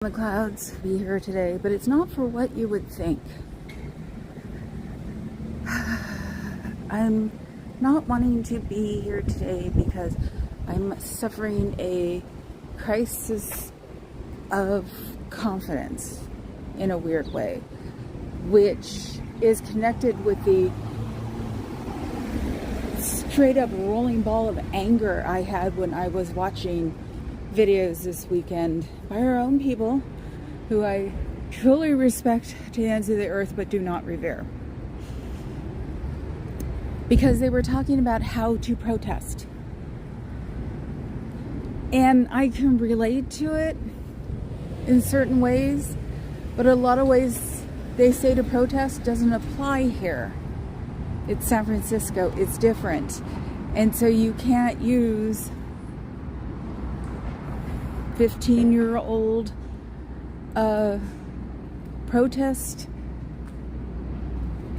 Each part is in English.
The clouds be here today, but it's not for what you would think. I'm not wanting to be here today because I'm suffering a crisis of confidence in a weird way, which is connected with the straight up rolling ball of anger I had when I was watching videos this weekend by our own people who I truly respect to the ends of the earth but do not revere, because they were talking about how to protest, and I can relate to it in certain ways, but a lot of ways they say to protest doesn't apply here. It's San Francisco, it's different, and so you can't use 15-year-old protest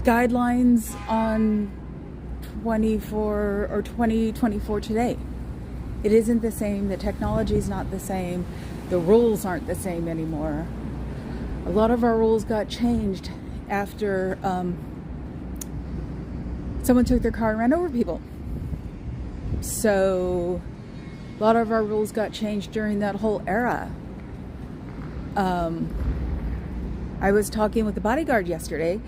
guidelines on 2024 today. It isn't the same. The technology is not the same. The rules aren't the same anymore. A lot of our rules got changed after someone took their car and ran over people. So a lot of our rules got changed during that whole era. I was talking with the bodyguard yesterday,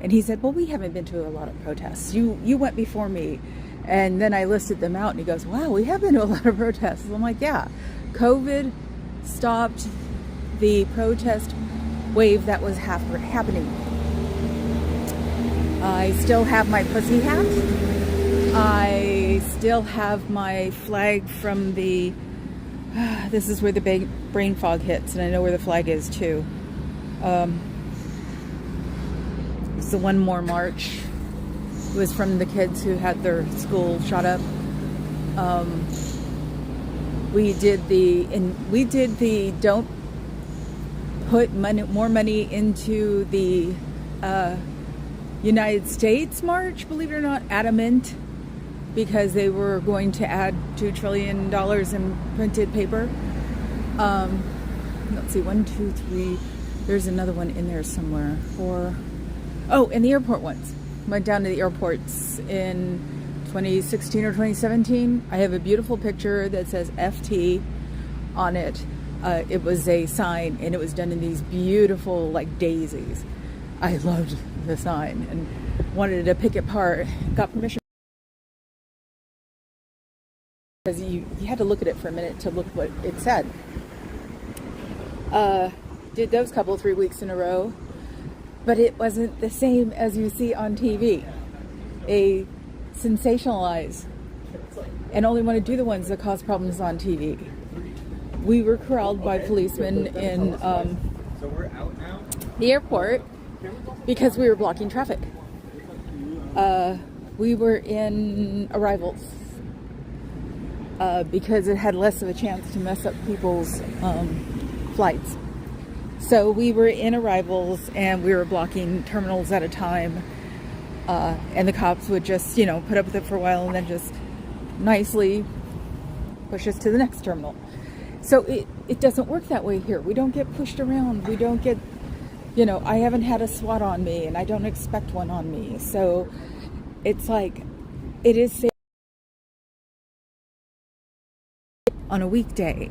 and he said, well, we haven't been to a lot of protests. You went before me. And then I listed them out, and he goes, wow, we have been to a lot of protests. I'm like, yeah, COVID stopped the protest wave that was happening. I still have my pussy hat. I still have my flag from the, this is where the brain fog hits, and I know where the flag is too. It's the One More March. It was from the kids who had their school shot up. We did the don't put more money into the United States March, believe it or not, adamant, because they were going to add $2 trillion in printed paper. Let's see, 1, 2, 3. There's another one in there somewhere. 4. Oh, and the airport ones. Went down to the airports in 2016 or 2017. I have a beautiful picture that says FT on it. It was a sign, and it was done in these beautiful, like, daisies. I loved the sign and wanted to pick it apart. Got permission, because you had to look at it for a minute to look what it said. Did those 3 weeks in a row, but it wasn't the same as you see on TV. They sensationalize and only want to do the ones that cause problems on TV. We were corralled by policemen in the airport because we were blocking traffic. We were in arrivals because it had less of a chance to mess up people's flights. So we were in arrivals, and we were blocking terminals at a time, and the cops would just, put up with it for a while and then just nicely push us to the next terminal. So it doesn't work that way here. We don't get pushed around. We don't get, I haven't had a SWAT on me, and I don't expect one on me. So it's like, it is safe on a weekday.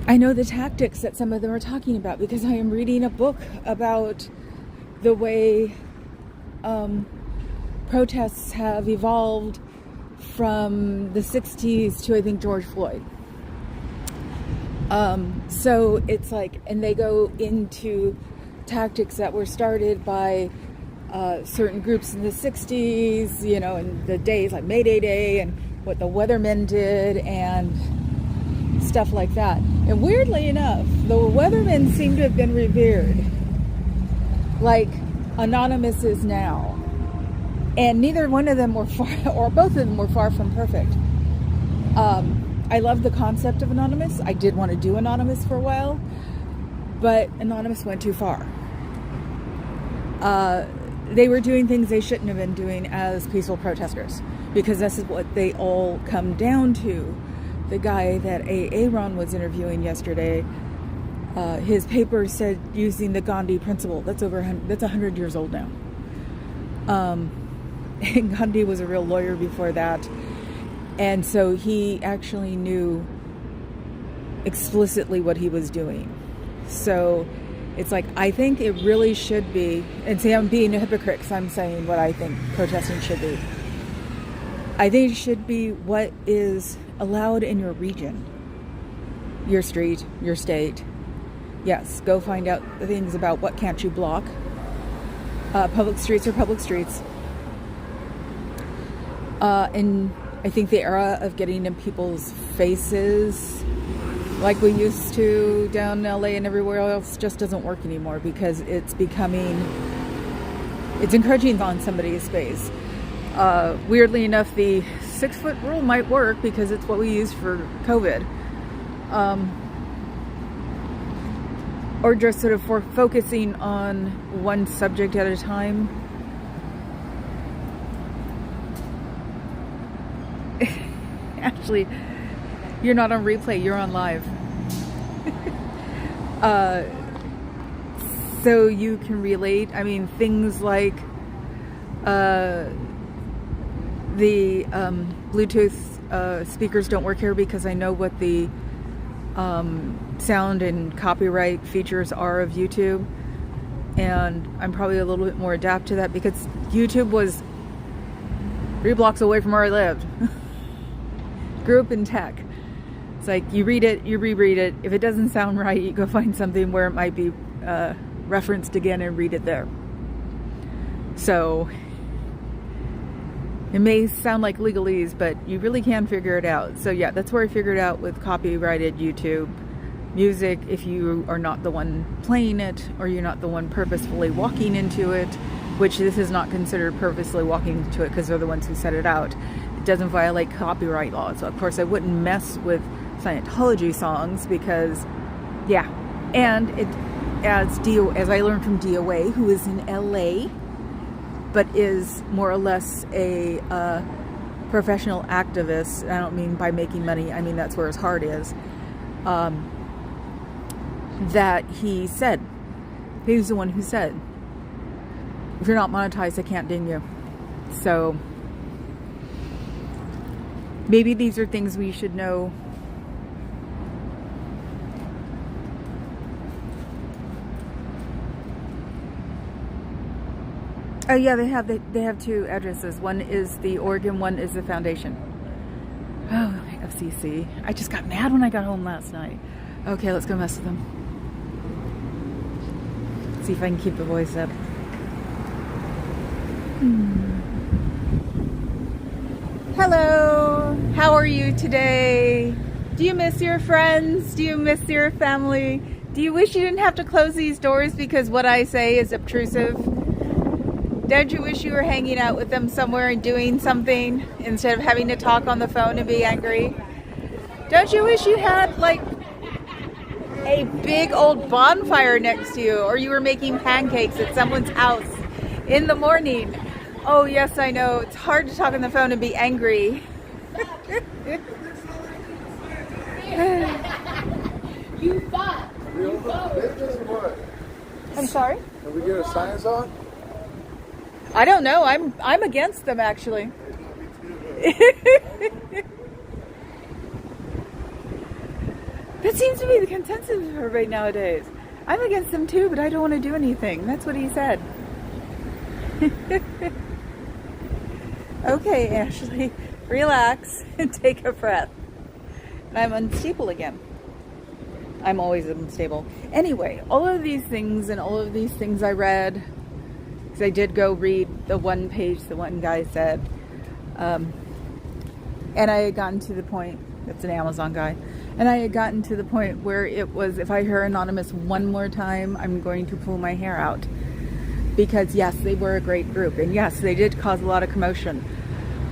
I know the tactics that some of them are talking about because I am reading a book about the way protests have evolved from the 60s to, I think, George Floyd. So it's like, and they go into tactics that were started by certain groups in the 60s, and the days like May Day and what the weathermen did and stuff like that. And weirdly enough, the weathermen seem to have been revered like Anonymous is now. And neither one of them were far, or both of them were far from perfect. I love the concept of Anonymous. I did want to do Anonymous for a while, but Anonymous went too far. They were doing things they shouldn't have been doing as peaceful protesters, because this is what they all come down to. the guy that Aaron was interviewing yesterday, his paper said using the Gandhi principle. That's 100 years old now. And Gandhi was a real lawyer before that. And so he actually knew explicitly what he was doing. So it's like, I think it really should be, and see, I'm being a hypocrite because I'm saying what I think protesting should be. I think it should be what is allowed in your region, your street, your state. Yes, go find out the things about what can't you block. Public streets are public streets. And I think the era of getting in people's faces like we used to down in LA and everywhere else just doesn't work anymore, because it's encroaching on somebody's space. Weirdly enough, the 6-foot rule might work because it's what we use for COVID. Or just sort of focusing on one subject at a time. Actually, you're not on replay, you're on live. So you can relate. I mean, things like the Bluetooth speakers don't work here because I know what the sound and copyright features are of YouTube, and I'm probably a little bit more adapt to that because YouTube was 3 blocks away from where I lived. Grew up in tech. It's like you read it, you reread it. If it doesn't sound right, you go find something where it might be referenced again and read it there. So it may sound like legalese, but you really can figure it out. So yeah, that's where I figured out with copyrighted YouTube music. If you are not the one playing it, or you're not the one purposefully walking into it, which this is not considered purposely walking into it because they're the ones who set it out. It doesn't violate copyright law. So of course I wouldn't mess with Scientology songs because, yeah. And it adds, as I learned from DOA, who is in LA, but is more or less a professional activist. I don't mean by making money, I mean that's where his heart is. That he said, he was the one who said, if you're not monetized, I can't ding you. So maybe these are things we should know. Oh yeah, they have 2 addresses. One is the Oregon, one is the foundation. Oh, FCC. I just got mad when I got home last night. Okay, let's go mess with them. See if I can keep the voice up. Hello, how are you today? Do you miss your friends? Do you miss your family? Do you wish you didn't have to close these doors because what I say is obtrusive? Don't you wish you were hanging out with them somewhere and doing something instead of having to talk on the phone and be angry? Don't you wish you had like a big old bonfire next to you, or you were making pancakes at someone's house in the morning? Oh yes, I know, it's hard to talk on the phone and be angry. You thought. What? I'm sorry? Can we get a science on? I don't know. I'm against them actually. That seems to be the consensus for everybody nowadays. I'm against them too, but I don't want to do anything. That's what he said. Okay, Ashley, relax and take a breath. And I'm unstable again. I'm always unstable. Anyway, all of these things I read, because I did go read the one page the one guy said, and I had gotten to the point, that's an Amazon guy, and I had gotten to the point where it was, if I hear anonymous one more time, I'm going to pull my hair out. Because yes, they were a great group, and yes, they did cause a lot of commotion.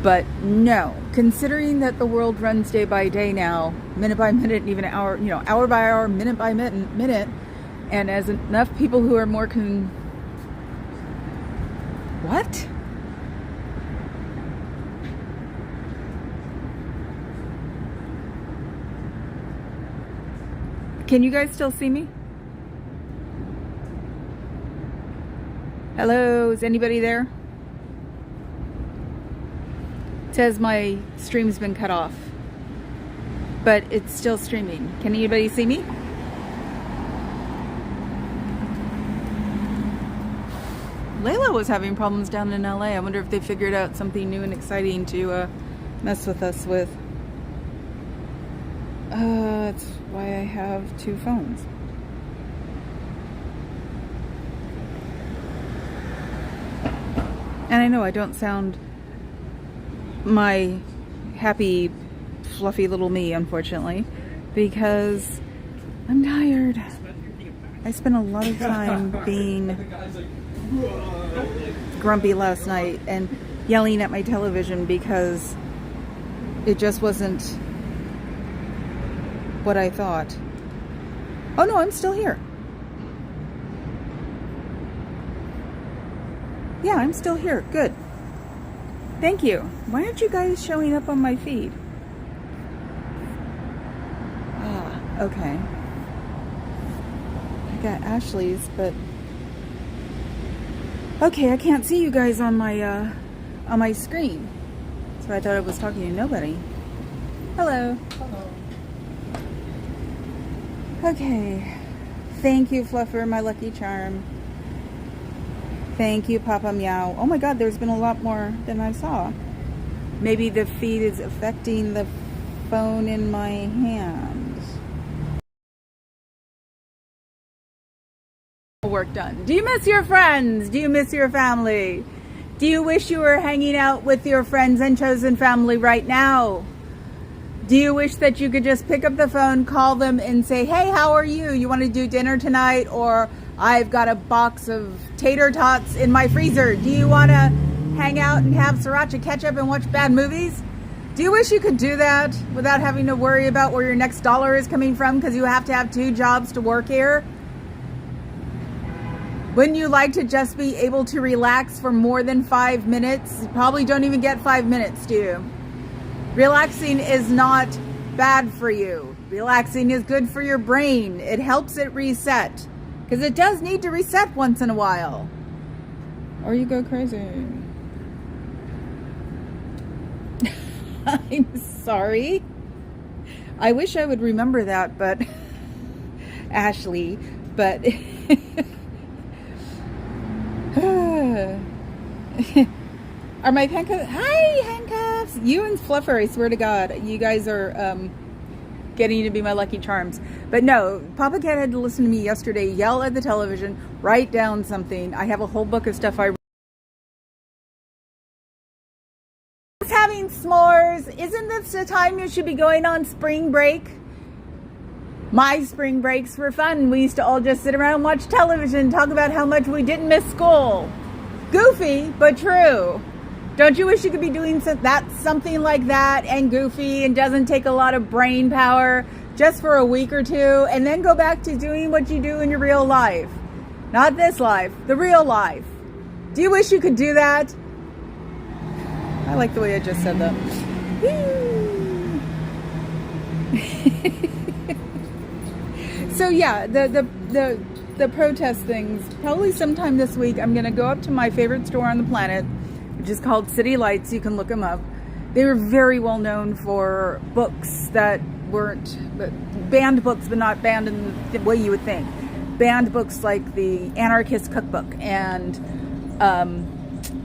But no, considering that the world runs day by day now, minute by minute, and even hour, hour by hour, minute by minute, and as enough people who are more what? Can you guys still see me? Hello, is anybody there? It says my stream's been cut off, but it's still streaming. Can anybody see me? Layla was having problems down in LA. I wonder if they figured out something new and exciting to mess with us with. That's why I have two phones. And I know I don't sound my happy, fluffy little me, unfortunately, because I'm tired. I spent a lot of time being grumpy last night and yelling at my television because it just wasn't what I thought. Oh no, I'm still here. Yeah, I'm still here. Good. Thank you. Why aren't you guys showing up on my feed? Ah, okay. I got Ashley's, but okay, I can't see you guys on my screen. So I thought I was talking to nobody. Hello. Hello. Okay. Thank you, Fluffer, my lucky charm. Thank you, Papa Meow. Oh my God, there's been a lot more than I saw. Maybe the feed is affecting the phone in my hand. Work done. Do you miss your friends? Do you miss your family? Do you wish you were hanging out with your friends and chosen family right now? Do you wish that you could just pick up the phone, call them and say, hey, how are you? You want to do dinner tonight? Or I've got a box of tater tots in my freezer. Do you want to hang out and have sriracha ketchup and watch bad movies? Do you wish you could do that without having to worry about where your next dollar is coming from because you have to have 2 jobs to work here? Wouldn't you like to just be able to relax for more than 5 minutes? You probably don't even get 5 minutes, do you? Relaxing is not bad for you. Relaxing is good for your brain. It helps it reset. Because it does need to reset once in a while. Or you go crazy. I'm sorry. I wish I would remember that, but Ashley, but are my handcuffs? Hi, handcuffs. You and Fluffer, I swear to God, you guys are getting to be my lucky charms. But no, Papa Cat had to listen to me yesterday, yell at the television, write down something. I have a whole book of stuff I was having s'mores. Isn't this the time you should be going on spring break? My spring breaks were fun. We used to all just sit around and watch television, talk about how much we didn't miss school. Goofy, but true. Don't you wish you could be doing something like that and goofy and doesn't take a lot of brain power just for a week or two and then go back to doing what you do in your real life? Not this life, the real life. Do you wish you could do that? I like the way I just said that. So yeah, the protest things, probably sometime this week, I'm going to go up to my favorite store on the planet, which is called City Lights. You can look them up. They were very well known for books that weren't banned books, but not banned in the way you would think. Banned books like the Anarchist Cookbook and,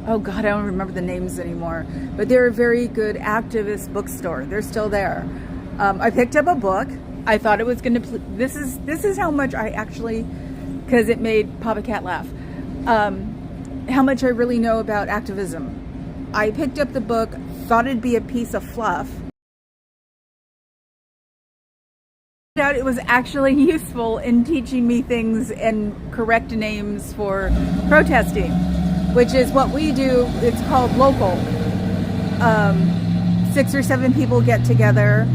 oh God, I don't remember the names anymore. But they're a very good activist bookstore. They're still there. I picked up a book. I thought it was going to, this is how much I actually, because it made Papa Cat laugh, how much I really know about activism. I picked up the book, thought it'd be a piece of fluff. Out it was actually useful in teaching me things and correct names for protesting, which is what we do. It's called local. 6 or 7 people get together,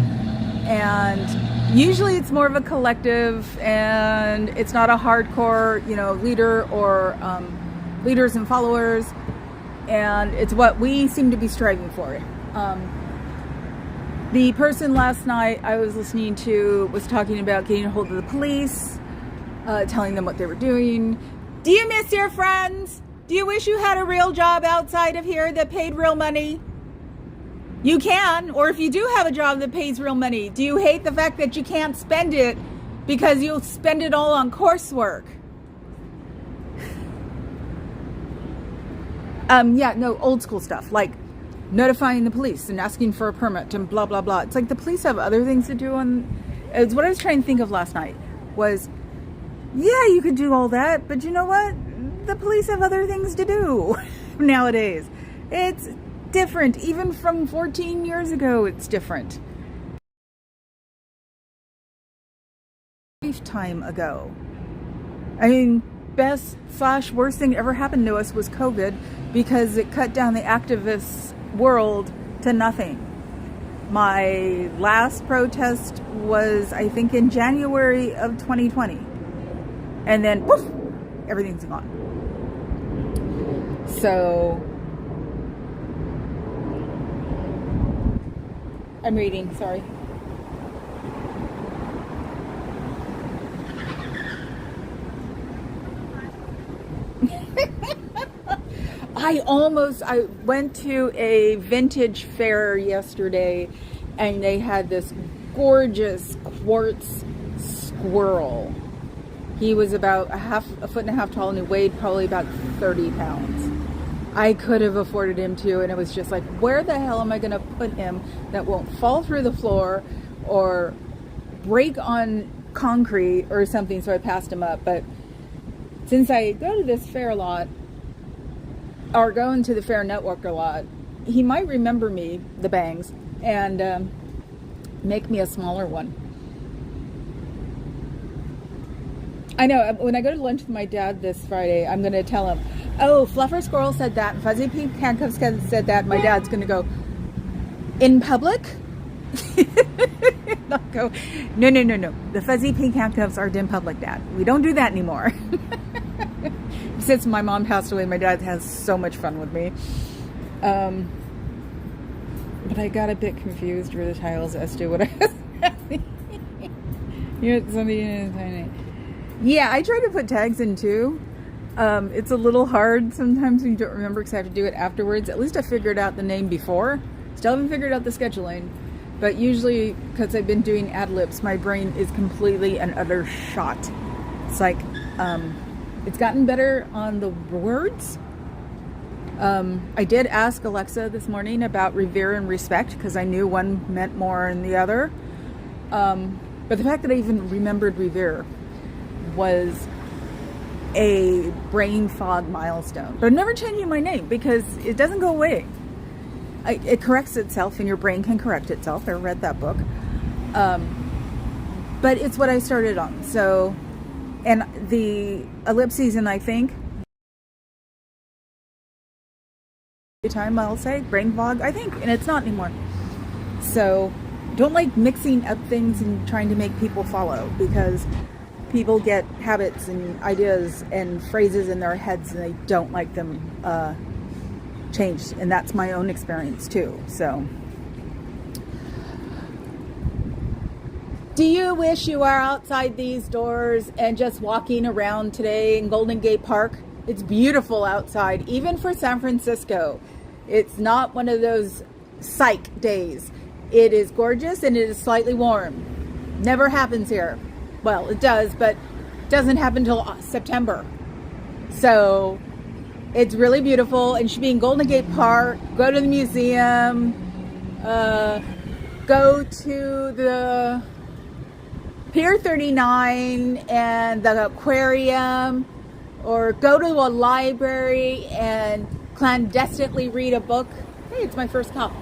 and usually it's more of a collective, and it's not a hardcore, leader or leaders and followers, and it's what we seem to be striving for. The person last night I was listening to was talking about getting a hold of the police, telling them what they were doing. Do you miss your friends? Do you wish you had a real job outside of here that paid real money? You can, or if you do have a job that pays real money, do you hate the fact that you can't spend it because you'll spend it all on coursework? Old school stuff, like notifying the police and asking for a permit and blah, blah, blah. It's like the police have other things to do. It's what I was trying to think of last night was, yeah, you could do all that, but you know what? The police have other things to do nowadays. It's different. Even from 14 years ago, it's different. Lifetime ago. I mean, best/worst thing that ever happened to us was COVID, because it cut down the activist world to nothing. My last protest was, I think, in January of 2020. And then, poof, everything's gone. So, I'm reading, sorry. I went to a vintage fair yesterday, and they had this gorgeous quartz squirrel. He was about a foot and a half tall, and he weighed probably about 30 pounds. I could have afforded him too, and it was just like, where the hell am I going to put him that won't fall through the floor or break on concrete or something? So I passed him up. But since I go to this fair a lot, or go into the fair network a lot, he might remember me, the bangs, and make me a smaller one. I know, when I go to lunch with my dad this Friday, I'm going to tell him, oh, Fluffer Squirrel said that, Fuzzy Pink Handcuffs said that. My dad's going to go, in public? I'll go, no. The Fuzzy Pink Handcuffs aren't in public, Dad. We don't do that anymore. Since my mom passed away, my dad has so much fun with me. But I got a bit confused with the titles as to what I was asking. Yeah, I try to put tags in too. It's a little hard sometimes when you don't remember because I have to do it afterwards. At least I figured out the name before. Still haven't figured out the scheduling. But usually, because I've been doing ad libs, my brain is completely and utter shot. It's like, it's gotten better on the words. I did ask Alexa this morning about revere and respect because I knew one meant more than the other. But the fact that I even remembered revere was a brain fog milestone. But I'm never changing my name because it doesn't go away. It corrects itself, and your brain can correct itself. I read that book. But it's what I started on. So, and the ellipses, I think, time I'll say brain fog, I think, and it's not anymore. So don't like mixing up things and trying to make people follow, because people get habits and ideas and phrases in their heads and they don't like them changed, and that's my own experience too. So do you wish you were outside these doors and just walking around today in Golden Gate Park? It's beautiful outside, even for San Francisco. It's not one of those psych days. It is gorgeous and it is slightly warm. Never happens here. Well, it does, but it doesn't happen until September. So it's really beautiful, and you should be in Golden Gate Park, go to the museum, go to the Pier 39 and the aquarium, or go to a library and clandestinely read a book. Hey, it's my first cop.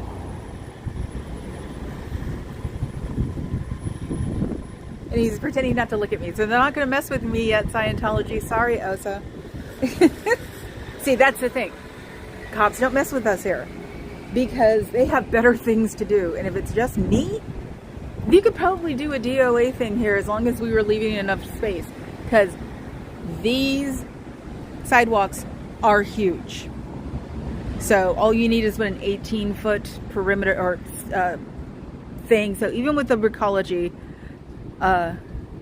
And he's pretending not to look at me. So they're not going to mess with me at Scientology. Sorry, Osa. See, that's the thing. Cops don't mess with us here because they have better things to do. And if it's just me, you could probably do a DOA thing here as long as we were leaving enough space, because these sidewalks are huge. So all you need is an 18-foot perimeter or thing. So even with the Brickology,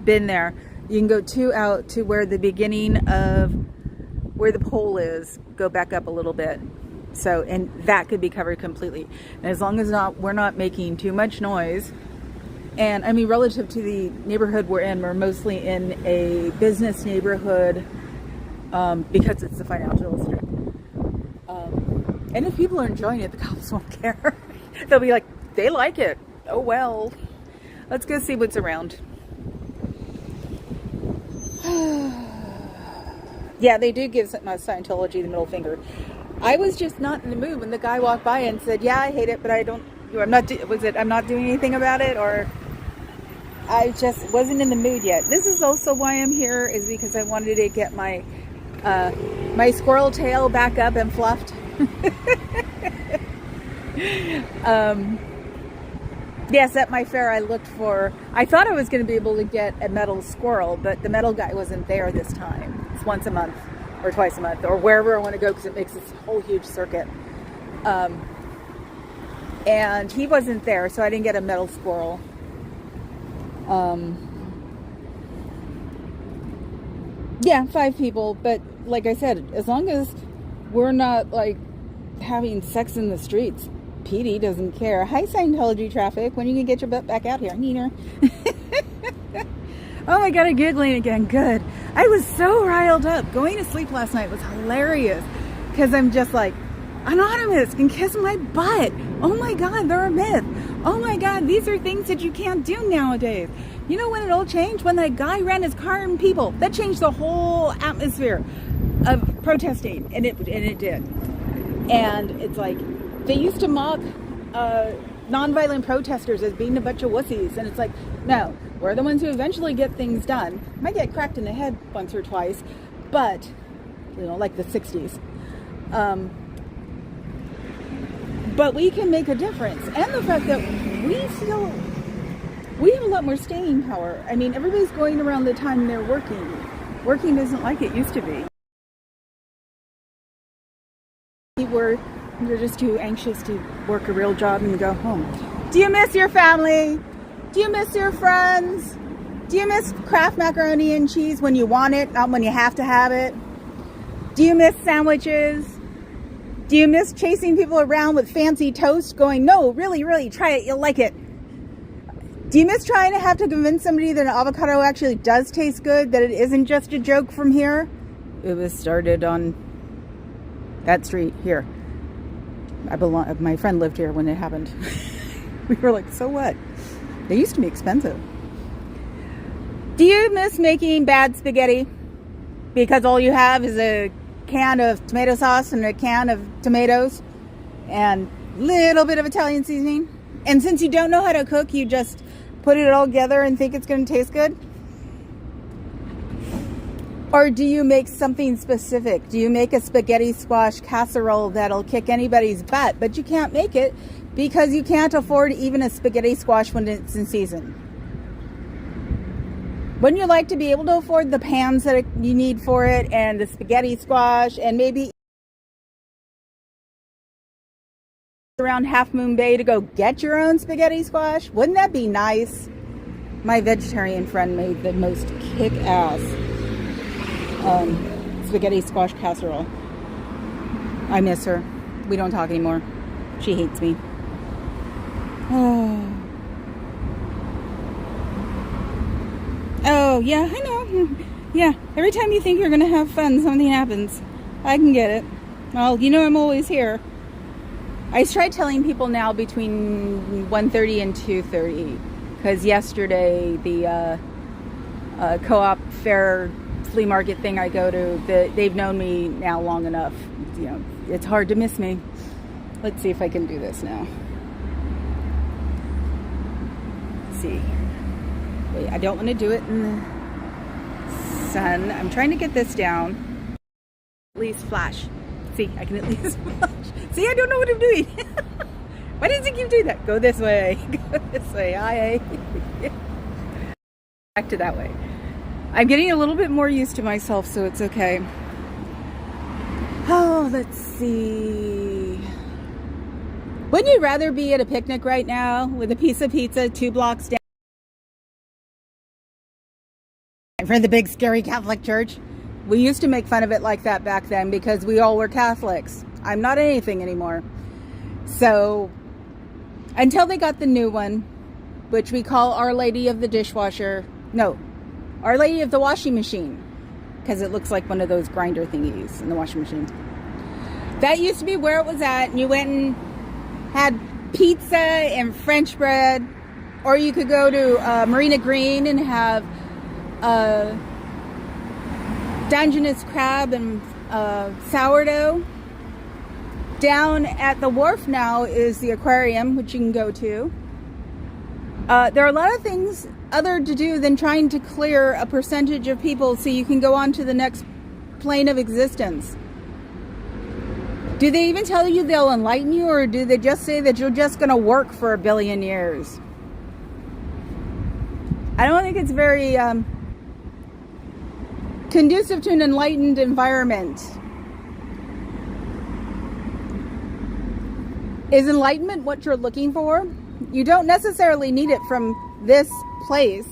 been there, you can go out to where the beginning of where the pole is, go back up a little bit. So, and that could be covered completely. And as long as we're not making too much noise. And I mean, relative to the neighborhood we're in, we're mostly in a business neighborhood, because it's the financial district. And if people are enjoying it, the cops won't care. They'll be like, they like it. Oh well. Let's go see what's around. Yeah, they do give Scientology the middle finger. I was just not in the mood when the guy walked by and said, "Yeah, I hate it, but I'm not doing anything about it," or I just wasn't in the mood yet. This is also why I'm here, is because I wanted to get my my squirrel tail back up and fluffed. Yes, at my fair I thought I was going to be able to get a metal squirrel, but the metal guy wasn't there this time. It's once a month or twice a month or wherever I want to go, because it makes this whole huge circuit. And he wasn't there, so I didn't get a metal squirrel. Yeah, 5 people, but like I said, as long as we're not like having sex in the streets, PD doesn't care. Hi, Scientology traffic. When are you gonna get your butt back out here? Neener. Oh my god, I'm giggling again. Good. I was so riled up. Going to sleep last night was hilarious, because I'm just like, Anonymous can kiss my butt. Oh my god, they're a myth. Oh my god, these are things that you can't do nowadays. You know when it all changed? When that guy ran his car and people. That changed the whole atmosphere of protesting, and it did. And it's like, they used to mock nonviolent protesters as being a bunch of wussies, and it's like, no, we're the ones who eventually get things done. Might get cracked in the head once or twice, but you know, like the 60s. But we can make a difference, and the fact that we have a lot more staying power. I mean, everybody's going around the time they're working. Working isn't like it used to be. You're just too anxious to work a real job and go home. Do you miss your family? Do you miss your friends? Do you miss Kraft macaroni and cheese when you want it, not when you have to have it? Do you miss sandwiches? Do you miss chasing people around with fancy toast going, no, really, really, try it, you'll like it? Do you miss trying to have to convince somebody that an avocado actually does taste good, that it isn't just a joke from here? It was started on that street here. My friend lived here when it happened. We were like, so what? They used to be expensive. Do you miss making bad spaghetti because all you have is a can of tomato sauce and a can of tomatoes and a little bit of Italian seasoning? And since you don't know how to cook, you just put it all together and think it's going to taste good? Or do you make something specific? Do you make a spaghetti squash casserole that'll kick anybody's butt, but you can't make it because you can't afford even a spaghetti squash when it's in season? Wouldn't you like to be able to afford the pans that you need for it, and the spaghetti squash, and maybe around Half Moon Bay to go get your own spaghetti squash? Wouldn't that be nice? My vegetarian friend made the most kick-ass spaghetti squash casserole. I miss her. We don't talk anymore. She hates me. Oh, yeah, I know. Yeah, every time you think you're going to have fun, something happens. I can get it. Well, you know I'm always here. I try telling people now between 1:30 and 2:30, because yesterday the co-op fair flea market thing I go to, they've known me now long enough. You know, it's hard to miss me. Let's see if I can do this now. Let's see. Wait, I don't want to do it in the sun. I'm trying to get this down. At least flash. See, I can at least flash. See, I don't know what I'm doing. Why does it keep doing that? Go this way. Go this way. Aye. Back to that way. I'm getting a little bit more used to myself, so it's okay. Oh, let's see. Wouldn't you rather be at a picnic right now with a piece of pizza 2 blocks down from the big scary Catholic church? We used to make fun of it like that back then because we all were Catholics. I'm not anything anymore. So until they got the new one, which we call Our Lady of the Dishwasher. No, Our Lady of the Washing Machine, because it looks like one of those grinder thingies in the washing machine. That used to be where it was at, and you went and had pizza and French bread, or you could go to Marina Green and have Dungeness crab and sourdough. Down at the wharf now is the aquarium, which you can go to. There are a lot of things other to do than trying to clear a percentage of people so you can go on to the next plane of existence. Do they even tell you they'll enlighten you, or do they just say that you're just going to work for 1 billion years? I don't think it's very conducive to an enlightened environment. Is enlightenment what you're looking for? You don't necessarily need it from this place.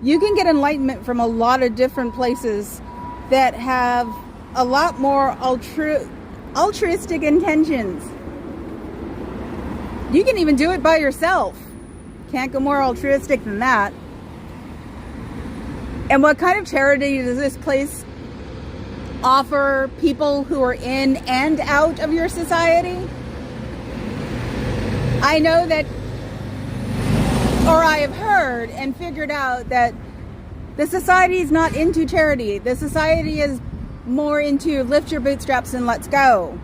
You can get enlightenment from a lot of different places that have a lot more altruistic intentions. You can even do it by yourself. Can't go more altruistic than that. And what kind of charity does this place offer people who are in and out of your society? I know that, or I have heard and figured out that the society is not into charity. The society is more into lift your bootstraps and let's go.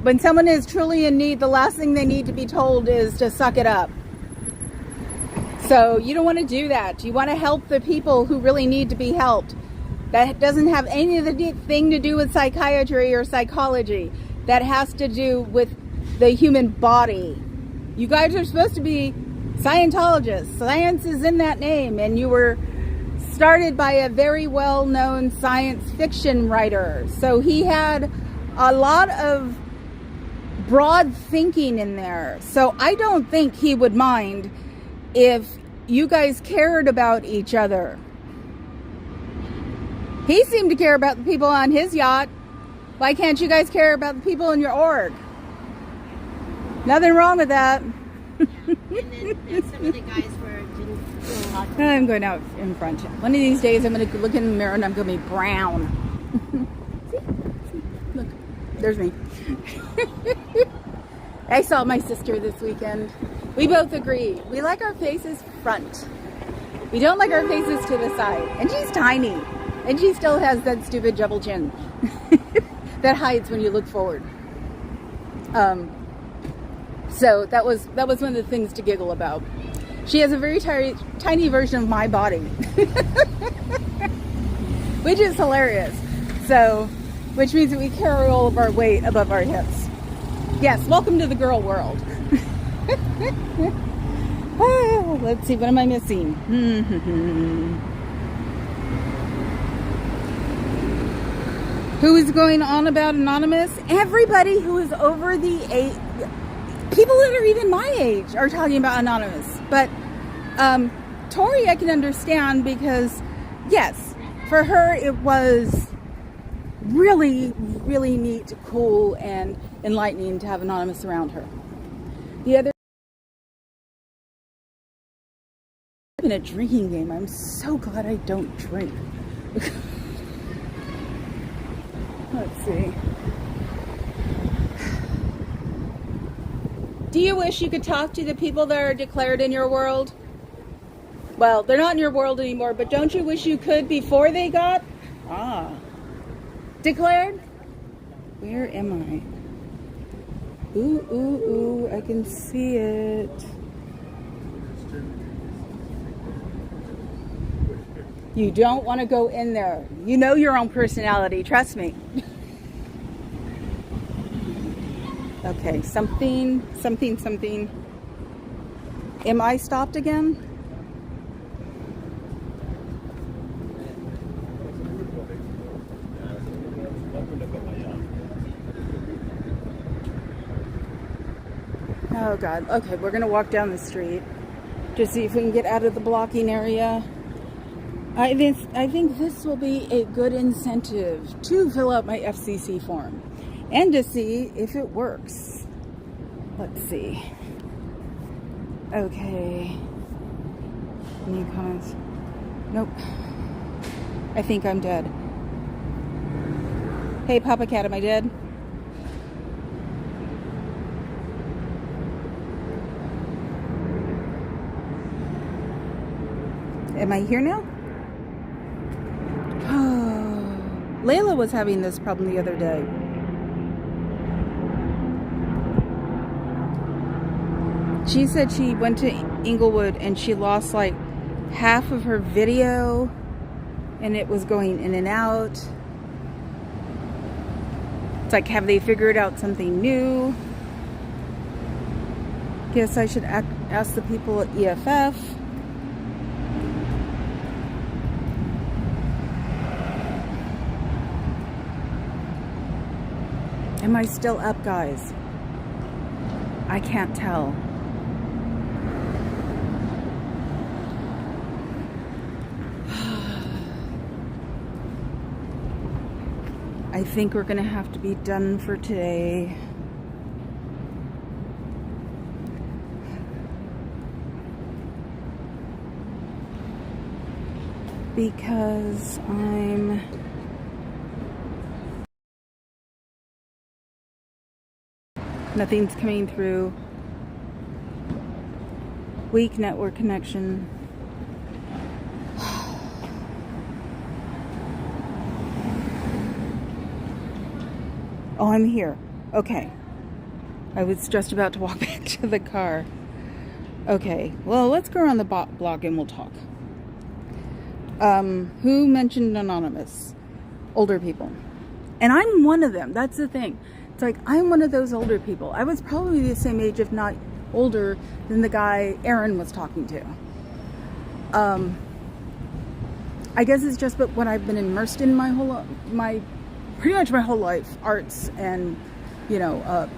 When someone is truly in need, the last thing they need to be told is to suck it up. So you don't want to do that. You want to help the people who really need to be helped. That doesn't have anything to do with psychiatry or psychology. That has to do with the human body. You guys are supposed to be Scientologists. Science is in that name, and you were started by a very well-known science fiction writer. So he had a lot of broad thinking in there. So I don't think he would mind if you guys cared about each other. He seemed to care about the people on his yacht. Why can't you guys care about the people in your org? Nothing wrong with that. And then some of the guys were doing a lot. I'm going out in front. One of these days I'm going to look in the mirror and I'm going to be brown. See? Look, there's me. I saw my sister this weekend. We both agree. We like our faces front. We don't like our faces to the side. And she's tiny. And she still has that stupid double chin that hides when you look forward. So that was one of the things to giggle about. She has a very tiny version of my body, which is hilarious. So, which means that we carry all of our weight above our hips. Yes, welcome to the girl world. Let's see, what am I missing? Who is going on about Anonymous? Everybody who is over the age. People that are even my age are talking about Anonymous. But Tori, I can understand because, yes, for her it was really, really neat, cool, and enlightening to have Anonymous around her. The other, in a drinking game, I'm so glad I don't drink. Let's see. Do you wish you could talk to the people that are declared in your world? Well, they're not in your world anymore, but don't you wish you could before they got declared? Where am I? Ooh, ooh, ooh, I can see it. You don't want to go in there. You know your own personality, trust me. Okay, something. Am I stopped again? Oh God. Okay, we're gonna walk down the street to see if we can get out of the blocking area. I think this will be a good incentive to fill out my FCC form and to see if it works. Let's see. Okay. Any comments? Nope. I think I'm dead. Hey, Papa Cat, am I dead? Am I here now? Oh, Layla was having this problem the other day. She said she went to Inglewood and she lost like half of her video and it was going in and out. It's like, have they figured out something new? Guess I should ask the people at EFF. Am I still up, guys? I can't tell. I think we're gonna have to be done for today. Because nothing's coming through. Weak network connection. Oh, I'm here. Okay. I was just about to walk back to the car. Okay. Well, let's go around the block and we'll talk. Who mentioned anonymous? Older people. And I'm one of them. That's the thing. It's like, I'm one of those older people. I was probably the same age, if not older, than the guy Aaron was talking to. I guess it's just what I've been immersed in pretty much my whole life. Arts and,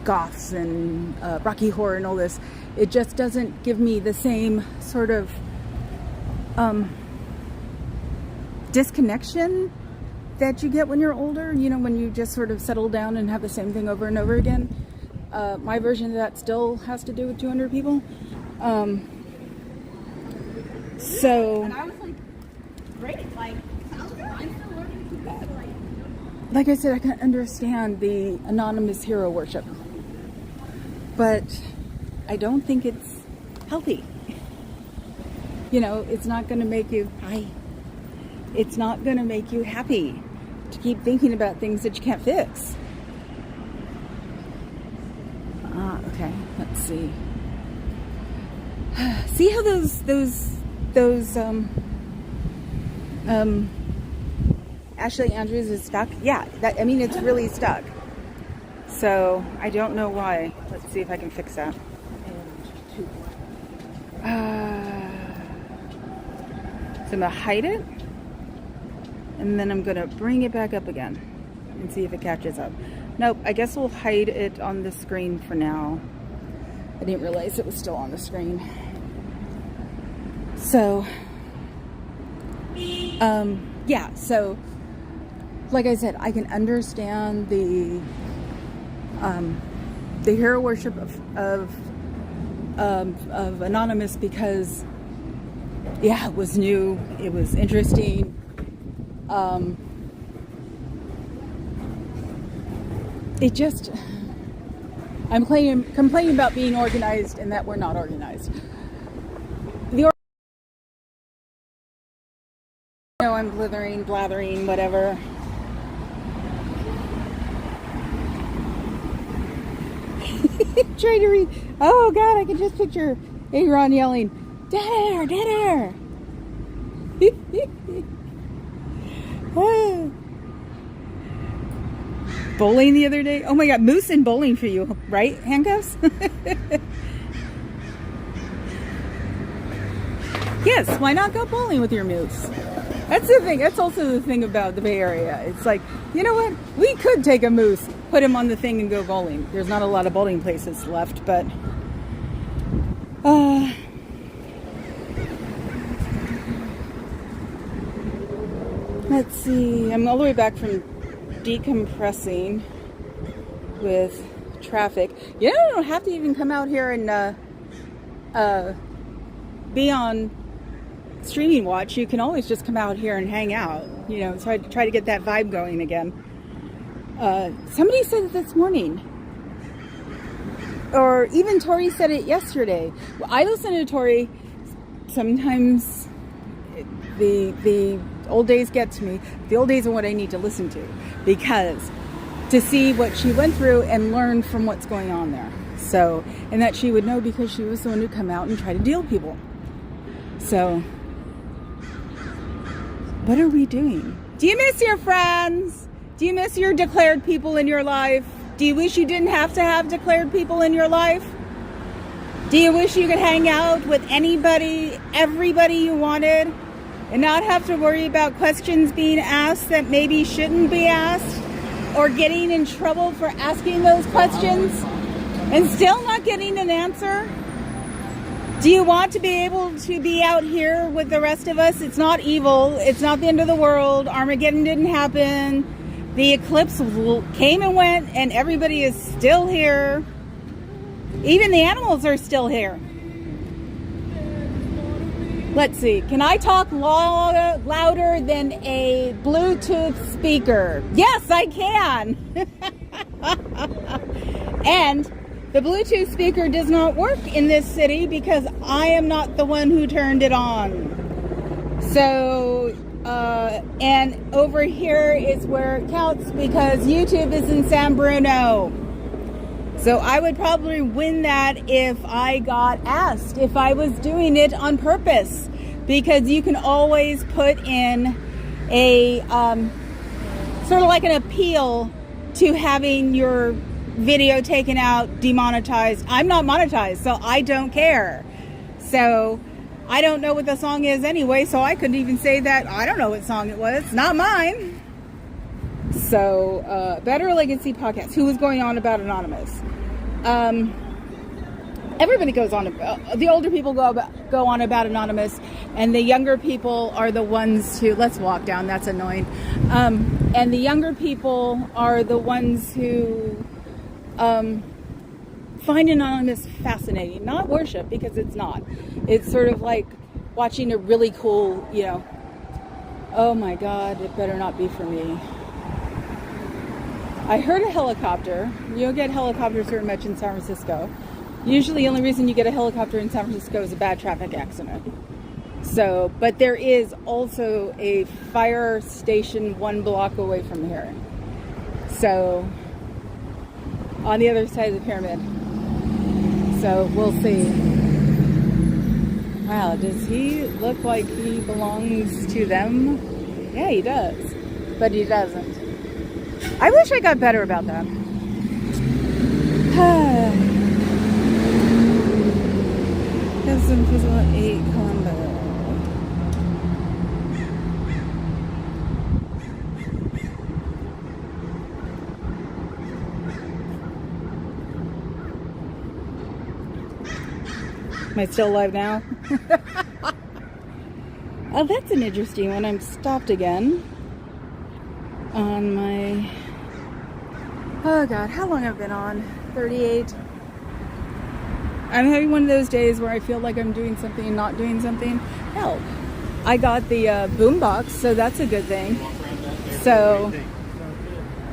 goths and Rocky Horror and all this. It just doesn't give me the same sort of disconnection that you get when you're older, when you just sort of settle down and have the same thing over and over again. My version of that still has to do with 200 people. So, And I was like, great, like, sounds good. I'm still learning to do that. Like I said, I can understand the anonymous hero worship, but I don't think it's healthy. It's not going to make you, it's not going to make you happy to keep thinking about things that you can't fix. Okay, let's see. See how those Ashley Andrews is stuck? Yeah, it's really stuck. So I don't know why. Let's see if I can fix that. So I'm gonna hide it, and then I'm gonna bring it back up again and see if it catches up. Nope, I guess we'll hide it on the screen for now. I didn't realize it was still on the screen. So, yeah, so like I said, I can understand the hero worship of Anonymous because, yeah, it was new, it was interesting. I'm complaining about being organized and that we're not organized. I'm blathering, whatever. Trying to read. Oh God, I can just picture Aaron yelling, "Dead air, dead air!" Bowling the other day. Oh my God, moose and bowling for you, right? Handcuffs. Yes, why not go bowling with your moose? That's the thing. That's also the thing about the Bay Area. It's like, you know what? We could take a moose, put him on the thing, and go bowling. There's not a lot of bowling places left, but Uh, let's see. I'm all the way back from decompressing with traffic. You don't have to even come out here and be on streaming watch. You can always just come out here and hang out. You know, try to get that vibe going again. Somebody said it this morning, or even Tori said it yesterday. Well, I listen to Tori. Sometimes the old days get to me. The old days are what I need to listen to, because to see what she went through and learn from what's going on there. So, and that she would know because she was the one who come out and try to deal with people. So, what are we doing? Do you miss your friends? Do you miss your declared people in your life? Do you wish you didn't have to have declared people in your life? Do you wish you could hang out with anybody, everybody you wanted, and not have to worry about questions being asked that maybe shouldn't be asked, or getting in trouble for asking those questions and still not getting an answer? Do you want to be able to be out here with the rest of us? It's not evil. It's not the end of the world. Armageddon didn't happen. The eclipse came and went, and everybody is still here. Even the animals are still here. Let's see. Can I talk louder than a Bluetooth speaker? Yes, I can. And the Bluetooth speaker does not work in this city because I am not the one who turned it on. So, and over here is where it counts because YouTube is in San Bruno. So I would probably win that if I got asked, if I was doing it on purpose, because you can always put in a sort of like an appeal to having your video taken out, demonetized. I'm not monetized, so I don't care. So I don't know what the song is anyway, so I couldn't even say that. I don't know what song it was. Not mine. So, Better Legacy Podcast. Who was going on about Anonymous? Everybody goes on. The older people go on about Anonymous, and the younger people are the ones who. Let's walk down. That's annoying. And the younger people are the ones who find Anonymous fascinating. Not worship, because it's not. It's sort of like watching a really cool, you know. Oh my God! It better not be for me. I heard a helicopter. You don't get helicopters very much in San Francisco. Usually the only reason you get a helicopter in San Francisco is a bad traffic accident. So, but there is also a fire station 1 block away from here. So, on the other side of the pyramid. So, we'll see. Wow, does he look like he belongs to them? Yeah, he does. But he doesn't. I wish I got better about that. Have some physical 8 Colombo. Am I still alive now? Oh, that's an interesting one. I'm stopped again on my... Oh God, how long have I been on? 38. I'm having one of those days where I feel like I'm doing something and not doing something. Hell, I got the boombox, so that's a good thing. So,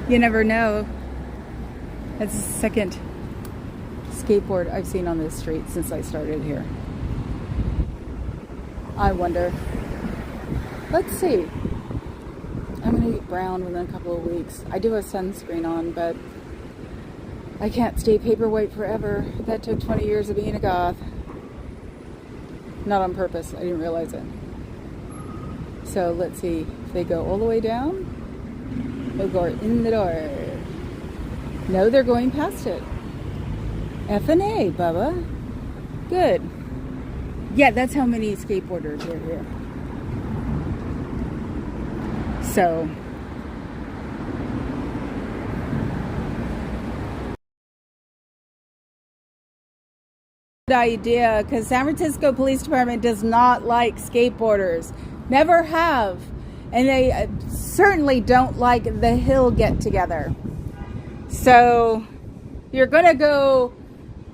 you never know. That's the second skateboard I've seen on this street since I started here. I wonder. Let's see. I'm going to be brown within a couple of weeks. I do have sunscreen on, but I can't stay paperwhite forever. That took 20 years of being a goth. Not on purpose. I didn't realize it. So let's see. If they go all the way down, they'll go in the door. No, they're going past it. F and A, Bubba. Good. Yeah, that's how many skateboarders are here. So idea, because San Francisco Police Department does not like skateboarders. Never have. And they certainly don't like the Hill get together. So you're going to go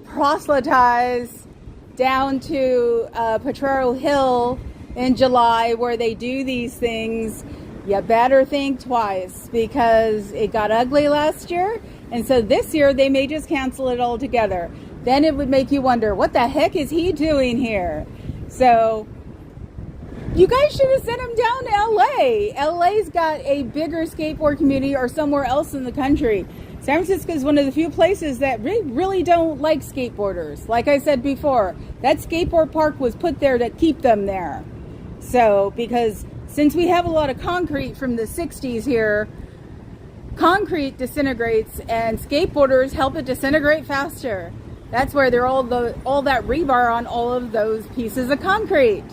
proselytize down to Potrero Hill in July where they do these things. You better think twice, because it got ugly last year. And so this year they may just cancel it altogether. Then it would make you wonder, what the heck is he doing here? So you guys should have sent him down to LA. LA's got a bigger skateboard community, or somewhere else in the country. San Francisco is one of the few places that really don't like skateboarders. Like I said before, that skateboard park was put there to keep them there. So, because since we have a lot of concrete from the 60s here, concrete disintegrates and skateboarders help it disintegrate faster. That's where they're all that rebar on all of those pieces of concrete.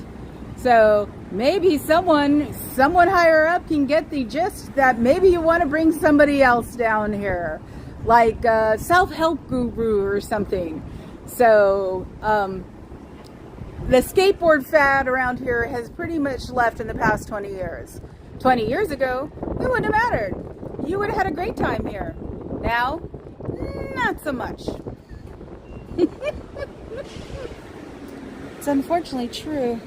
So maybe someone higher up can get the gist that maybe you want to bring somebody else down here, like a self-help guru or something. So the skateboard fad around here has pretty much left in the past 20 years. 20 years ago, it wouldn't have mattered. You would have had a great time here. Now, not so much. It's unfortunately true.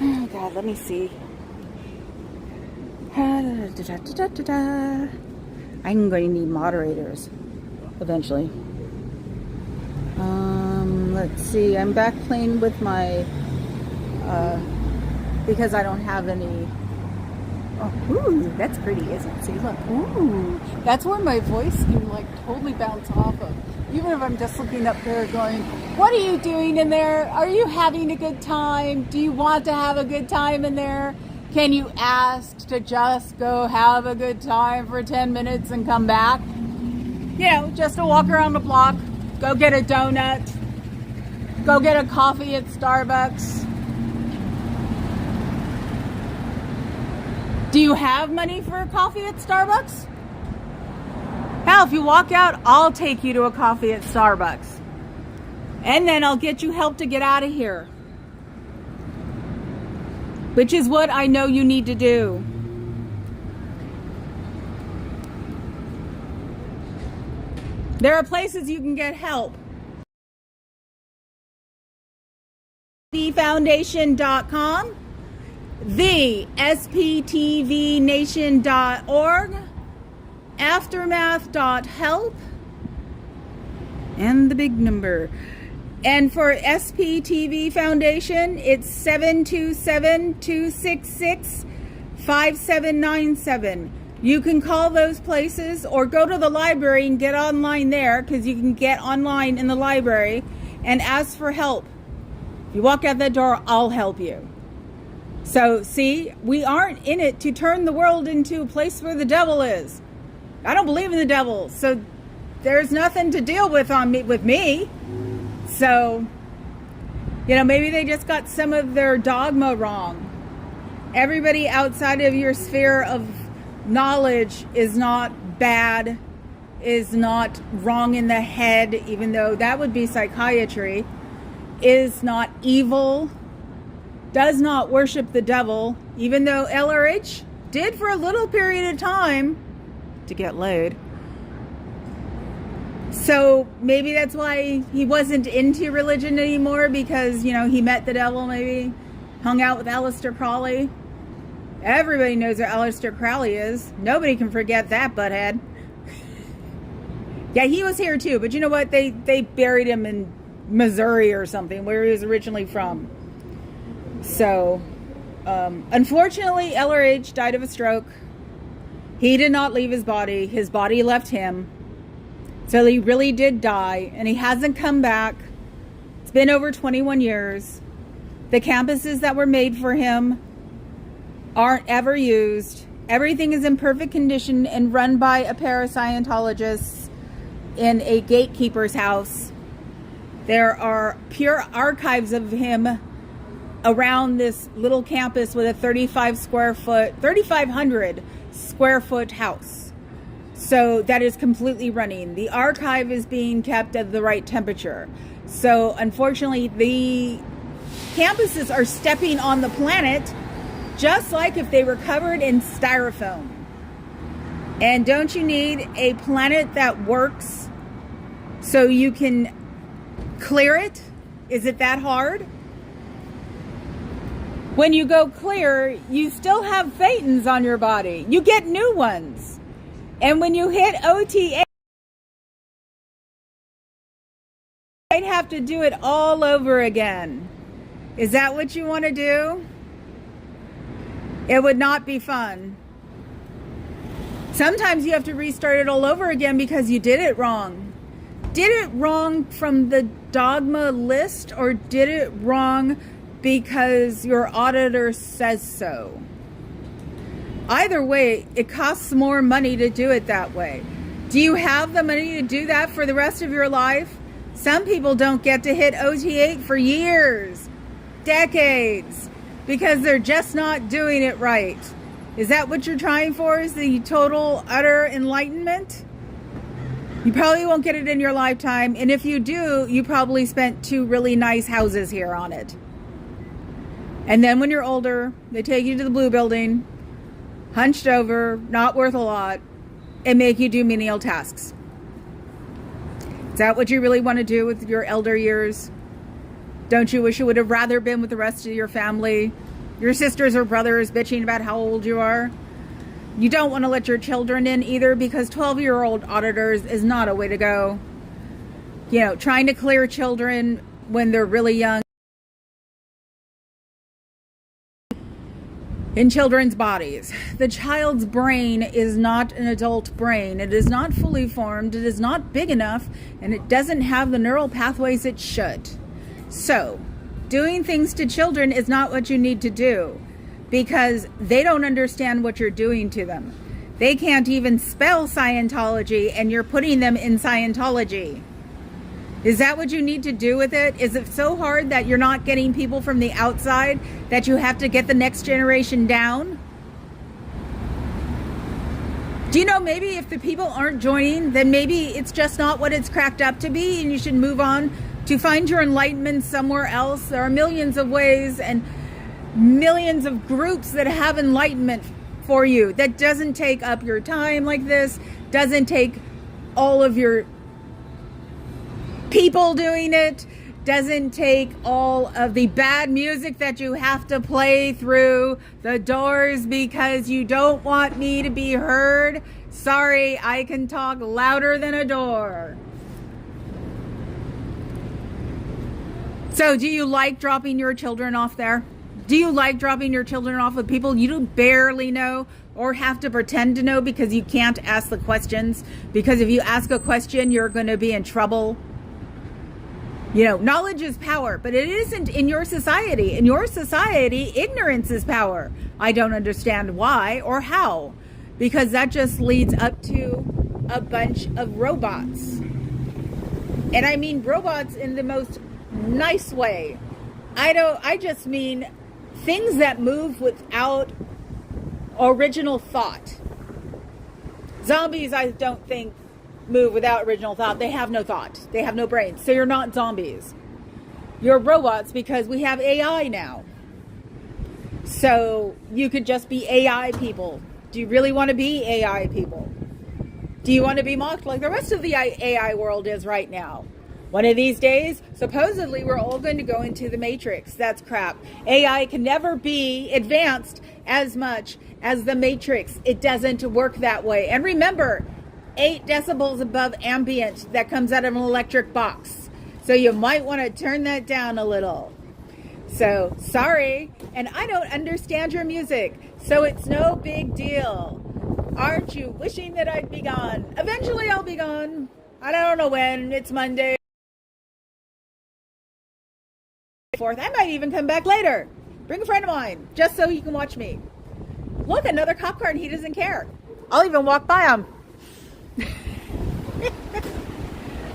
Oh God, let me see. I'm going to need moderators eventually. Let's see. I'm back playing with my because I don't have any. Oh, ooh, that's pretty, isn't it? See, look. Ooh, that's where my voice can like totally bounce off of. Even if I'm just looking up there going, what are you doing in there? Are you having a good time? Do you want to have a good time in there? Can you ask to just go have a good time for 10 minutes and come back? You know, just to walk around the block, go get a donut, go get a coffee at Starbucks. Do you have money for a coffee at Starbucks? Hell, if you walk out, I'll take you to a coffee at Starbucks. And then I'll get you help to get out of here. Which is what I know you need to do. There are places you can get help. SPTVfoundation.com, the SPTVnation.org, aftermath.help, and the big number. And for SPTV Foundation, it's 727-266-5797. You can call those places or go to the library and get online there, because you can get online in the library and ask for help. If you walk out that door, I'll help you. So, see, we aren't in it to turn the world into a place where the devil is. I don't believe in the devil, so there's nothing to deal with with me. So, you know, maybe they just got some of their dogma wrong. Everybody outside of your sphere of knowledge is not bad, is not wrong in the head, even though that would be psychiatry, is not evil, does not worship the devil, even though LRH did for a little period of time to get laid. So maybe that's why he wasn't into religion anymore, because, you know, he met the devil, maybe hung out with Aleister Crowley. Everybody knows who Aleister Crowley is. Nobody can forget that butthead. Yeah, he was here too, but you know what? They buried him in Missouri or something, where he was originally from. So, unfortunately, LRH died of a stroke. He did not leave his body. His body left him. So he really did die, and he hasn't come back. It's been over 21 years. The campuses that were made for him aren't ever used. Everything is in perfect condition and run by a pair of Scientologists in a gatekeeper's house. There are pure archives of him around this little campus with a 3,500 square foot house. So that is completely running. The archive is being kept at the right temperature. So unfortunately, the campuses are stepping on the planet just like if they were covered in styrofoam. And don't you need a planet that works so you can clear it? Is it that hard? When you go clear, you still have thetans on your body. You get new ones. And when you hit OTA, you'd have to do it all over again. Is that what you want to do? It would not be fun. Sometimes you have to restart it all over again because you did it wrong. Did it wrong from the dogma list, or did it wrong because your auditor says so? Either way, it costs more money to do it that way. Do you have the money to do that for the rest of your life? Some people don't get to hit OT8 for years, decades, because they're just not doing it right. Is that what you're trying for? Is the total, utter enlightenment? You probably won't get it in your lifetime. And if you do, you probably spent 2 really nice houses here on it. And then when you're older, they take you to the blue building, hunched over, not worth a lot, and make you do menial tasks. Is that what you really want to do with your elder years? Don't you wish you would have rather been with the rest of your family? Your sisters or brothers bitching about how old you are? You don't want to let your children in either, because 12-year-old auditors is not a way to go. You know, trying to clear children when they're really young in children's bodies. The child's brain is not an adult brain. It is not fully formed. It is not big enough, and it doesn't have the neural pathways it should. So, doing things to children is not what you need to do, because they don't understand what you're doing to them. They can't even spell Scientology, and you're putting them in Scientology. Is that what you need to do with it? Is it so hard that you're not getting people from the outside that you have to get the next generation down? Do you know, maybe if the people aren't joining, then maybe it's just not what it's cracked up to be, and you should move on to find your enlightenment somewhere else. There are millions of ways and millions of groups that have enlightenment for you that doesn't take up your time like this, doesn't take all of your people doing it, doesn't take all of the bad music that you have to play through the doors because you don't want me to be heard. Sorry, I can talk louder than a door. So do you like dropping your children off there? Do you like dropping your children off with people you barely know or have to pretend to know because you can't ask the questions? Because if you ask a question, you're going to be in trouble. You know, knowledge is power, but it isn't in your society. In your society, ignorance is power. I don't understand why or how, because that just leads up to a bunch of robots. And I mean robots in the most nice way. I just mean things that move without original thought. Zombies, I don't think, move without original thought. They have no thought. They have no brains. So you're not zombies. You're robots, because we have AI now. So you could just be AI people. Do you really want to be AI people? Do you want to be mocked like the rest of the AI world is right now? One of these days, supposedly, we're all going to go into the Matrix. That's crap. AI can never be advanced as much as the Matrix. It doesn't work that way. And remember, 8 decibels above ambient that comes out of an electric box. So you might want to turn that down a little. So, sorry. And I don't understand your music, so it's no big deal. Aren't you wishing that I'd be gone? Eventually I'll be gone. I don't know when. It's Monday. I might even come back later. Bring a friend of mine, just so you can watch me. Look, another cop car, and he doesn't care. I'll even walk by him.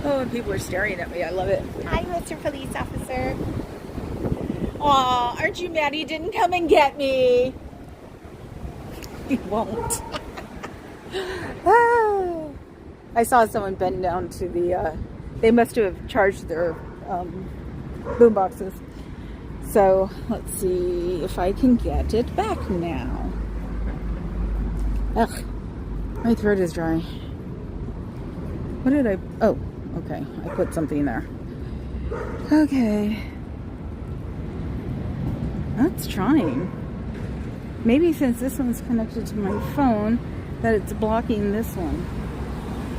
Oh, and people are staring at me. I love it. Hi, Mr. Police Officer. Aw, aren't you mad he didn't come and get me? He won't. I saw someone bend down to the, they must have charged their boom boxes. So let's see if I can get it back now. Ugh, my throat is dry. What did I? Oh, okay. I put something there. Okay. That's trying. Maybe since this one's connected to my phone, that it's blocking this one.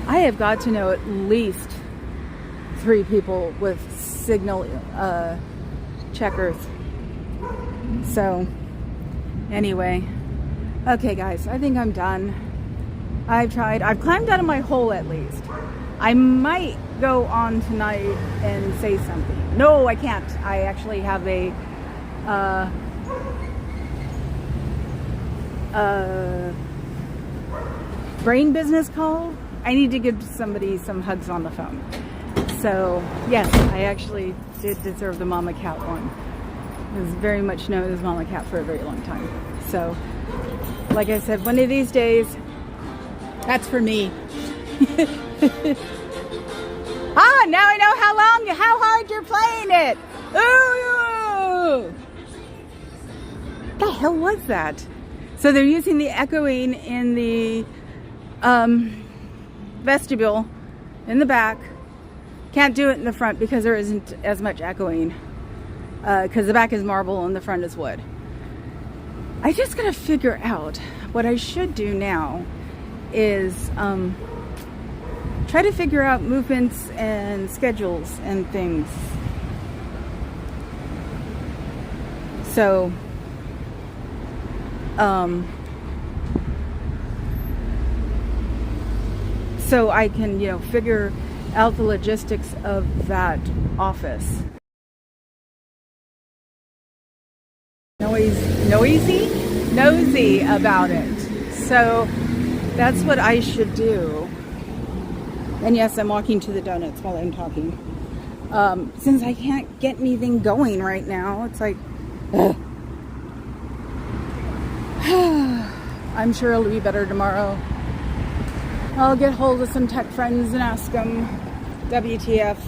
I have got to know at least 3 people with signal checkers. So, anyway. Okay, guys, I think I'm done. I've climbed out of my hole at least. I might go on tonight and say something. No, I can't. I actually have a brain business call. I need to give somebody some hugs on the phone. So, yes, I actually did deserve the Mama Cat one. I was very much known as Mama Cat for a very long time. So, like I said, one of these days, that's for me. Now I know how hard you're playing it. Ooh! What the hell was that? So they're using the echoing in the vestibule in the back. Can't do it in the front because there isn't as much echoing. Because the back is marble and the front is wood. I just gotta figure out what I should do now is try to figure out movements and schedules and things. So so I can, figure out the logistics of that office. Nosy about it. So that's what I should do. And yes, I'm walking to the donuts while I'm talking. Since I can't get anything going right now, it's like, ugh. I'm sure it'll be better tomorrow. I'll get hold of some tech friends and ask them WTF.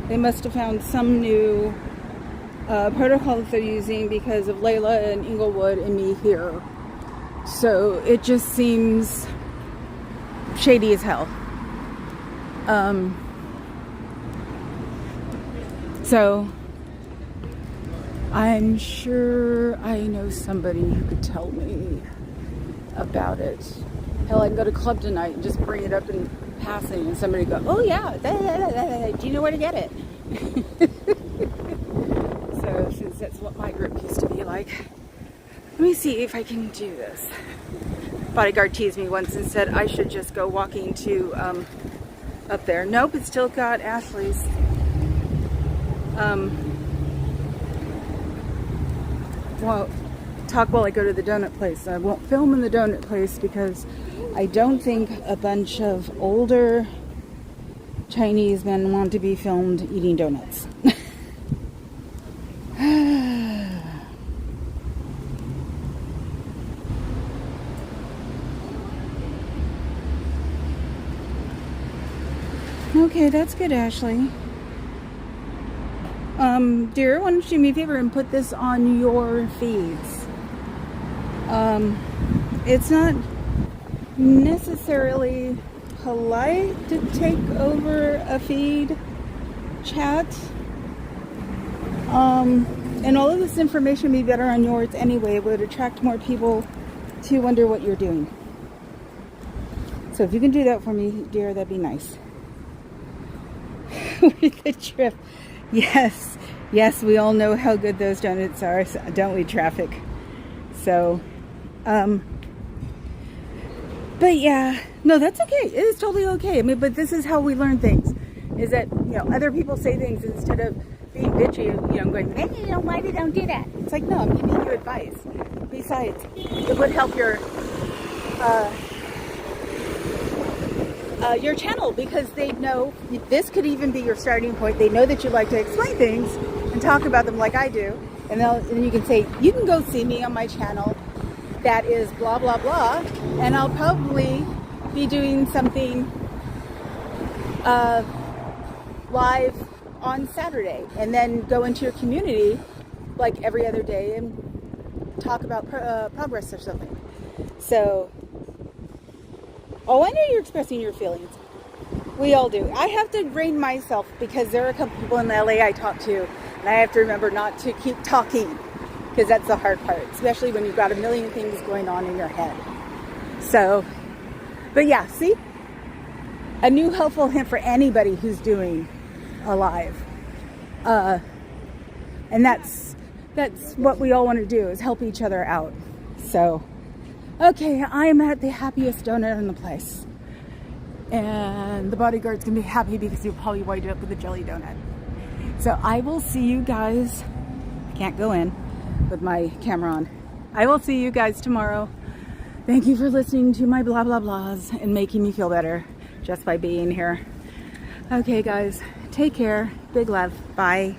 They must have found some new protocol that they're using because of Layla and Inglewood and me here. So it just seems shady as hell. So I'm sure I know somebody who could tell me about it. Hell, I can go to club tonight and just bring it up in passing and somebody go, oh yeah, do you know where to get it? So since that's what my group used to be like, let me see if I can do this. Bodyguard teased me once and said I should just go walking to up there. Nope, it's still got Ashley's. Well, talk while I go to the donut place. I won't film in the donut place because I don't think a bunch of older Chinese men want to be filmed eating donuts. Okay, that's good, Ashley. Dear, why don't you do me a favor and put this on your feeds? It's not necessarily polite to take over a feed chat. And all of this information would be better on yours anyway. It would attract more people to wonder what you're doing. So if you can do that for me, dear, that'd be nice. With the trip. Yes, we all know how good those donuts are, don't we, traffic? So, but yeah, no, that's okay. It is totally okay. I mean, but this is how we learn things, is that, other people say things instead of being bitchy, going, hey, why they don't do that? It's like, no, I'm giving you advice. Besides, it would help your channel, because they know this could even be your starting point. They know that you like to explain things and talk about them like I do, and then you can say, you can go see me on my channel that is blah blah blah, and I'll probably be doing something live on Saturday, and then go into your community like every other day and talk about progress or something. So, oh, I know you're expressing your feelings. We all do. I have to rein myself because there are a couple people in LA I talk to, and I have to remember not to keep talking, because that's the hard part, especially when you've got a million things going on in your head. So, but yeah, see? A new helpful hint for anybody who's doing alive. And that's what we all want to do, is help each other out. So, okay, I'm at the happiest donut in the place. And the bodyguard's gonna be happy because he'll probably wind up with a jelly donut. So I will see you guys. I can't go in with my camera on. I will see you guys tomorrow. Thank you for listening to my blah blah blahs and making me feel better just by being here. Okay guys, take care. Big love. Bye.